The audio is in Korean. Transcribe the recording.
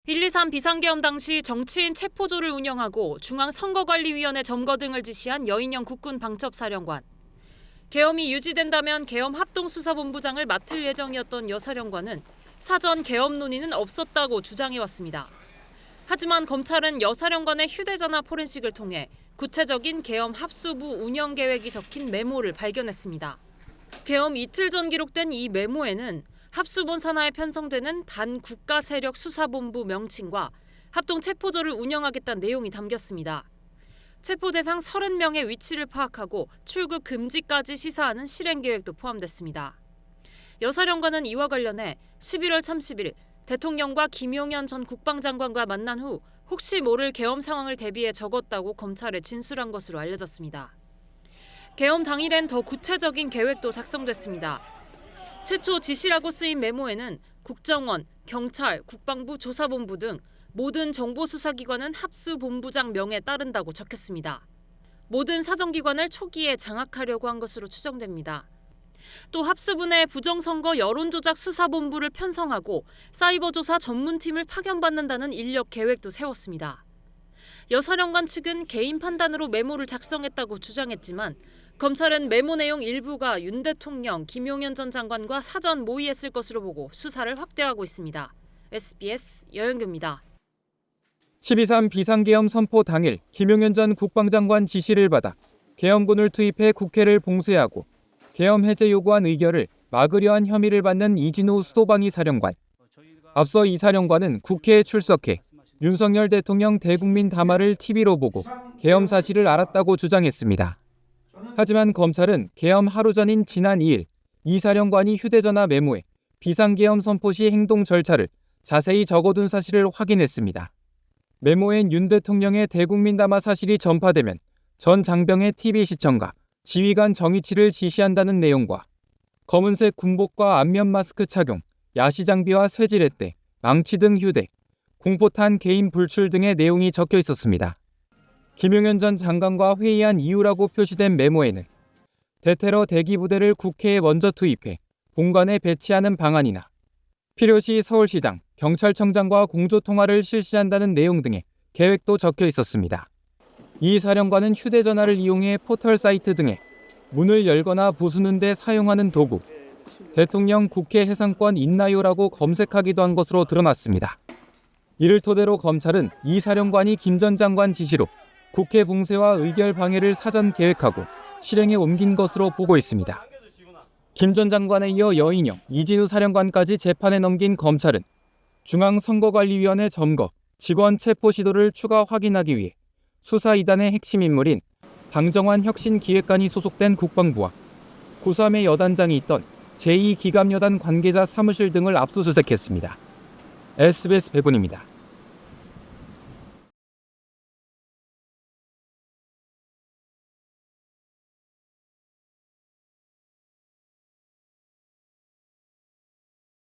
123 비상계엄 당시 정치인 체포조를 운영하고 중앙선거관리위원회 점거 등을 지시한 여인영 국군 방첩사령관. 계엄이 유지된다면 계엄 합동수사본부장을 맡을 예정이었던 여 사령관은 사전 계엄 논의는 없었다고 주장해왔습니다. 하지만 검찰은 여 사령관의 휴대전화 포렌식을 통해 구체적인 계엄 합수부 운영 계획이 적힌 메모를 발견했습니다. 계엄 이틀 전 기록된 이 메모에는 합수본 산하에 편성되는 반국가 세력 수사본부 명칭과 합동 체포조를 운영하겠다는 내용이 담겼습니다. 체포 대상 30명의 위치를 파악하고 출국 금지까지 시사하는 실행 계획도 포함됐습니다. 여 사령관은 이와 관련해 11월 30일 대통령과 김용현 전 국방장관과 만난 후 혹시 모를 계엄 상황을 대비해 적었다고 검찰에 진술한 것으로 알려졌습니다. 계엄 당일엔 더 구체적인 계획도 작성됐습니다. 최초 지시라고 쓰인 메모에는 국정원, 경찰, 국방부 조사본부 등 모든 정보수사기관은 합수본부장 명에 따른다고 적혔습니다. 모든 사정기관을 초기에 장악하려고 한 것으로 추정됩니다. 또 합수부 내 부정선거 여론조작 수사본부를 편성하고 사이버조사 전문팀을 파견받는다는 인력 계획도 세웠습니다. 여 사령관 측은 개인 판단으로 메모를 작성했다고 주장했지만 검찰은 메모 내용 일부가 윤 대통령, 김용현 전 장관과 사전 모의했을 것으로 보고 수사를 확대하고 있습니다. SBS 여영규입니다. 12.3 비상계엄 선포 당일 김용현 전 국방장관 지시를 받아 계엄군을 투입해 국회를 봉쇄하고 계엄 해제 요구한 의결을 막으려 한 혐의를 받는 이진우 수도방위 사령관. 앞서 이 사령관은 국회에 출석해 윤석열 대통령 대국민 담화를 TV로 보고 계엄 사실을 알았다고 주장했습니다. 하지만 검찰은 계엄 하루 전인 지난 2일 이 사령관이 휴대전화 메모에 비상계엄 선포 시 행동 절차를 자세히 적어둔 사실을 확인했습니다. 메모엔 윤 대통령의 대국민 담화 사실이 전파되면 전 장병의 TV 시청과 지휘관 정위치를 지시한다는 내용과 검은색 군복과 안면 마스크 착용, 야시 장비와 쇠지렛대, 망치 등 휴대, 공포탄 개인 불출 등의 내용이 적혀 있었습니다. 김용현 전 장관과 회의한 이유라고 표시된 메모에는 대테러 대기부대를 국회에 먼저 투입해 본관에 배치하는 방안이나 필요시 서울시장, 경찰청장과 공조통화를 실시한다는 내용 등의 계획도 적혀 있었습니다. 이 사령관은 휴대전화를 이용해 포털 사이트 등에 문을 열거나 부수는 데 사용하는 도구, 대통령 국회 해상권 있나요라고 검색하기도 한 것으로 드러났습니다. 이를 토대로 검찰은 이 사령관이 김 전 장관 지시로 국회 봉쇄와 의결 방해를 사전 계획하고 실행에 옮긴 것으로 보고 있습니다. 김 전 장관에 이어 여인영, 이진우 사령관까지 재판에 넘긴 검찰은 중앙선거관리위원회 점거, 직원 체포 시도를 추가 확인하기 위해 수사 2단의 핵심 인물인 방정환 혁신기획관이 소속된 국방부와 구삼의 여단장이 있던 제2기갑여단 관계자 사무실 등을 압수수색했습니다. SBS 백운입니다.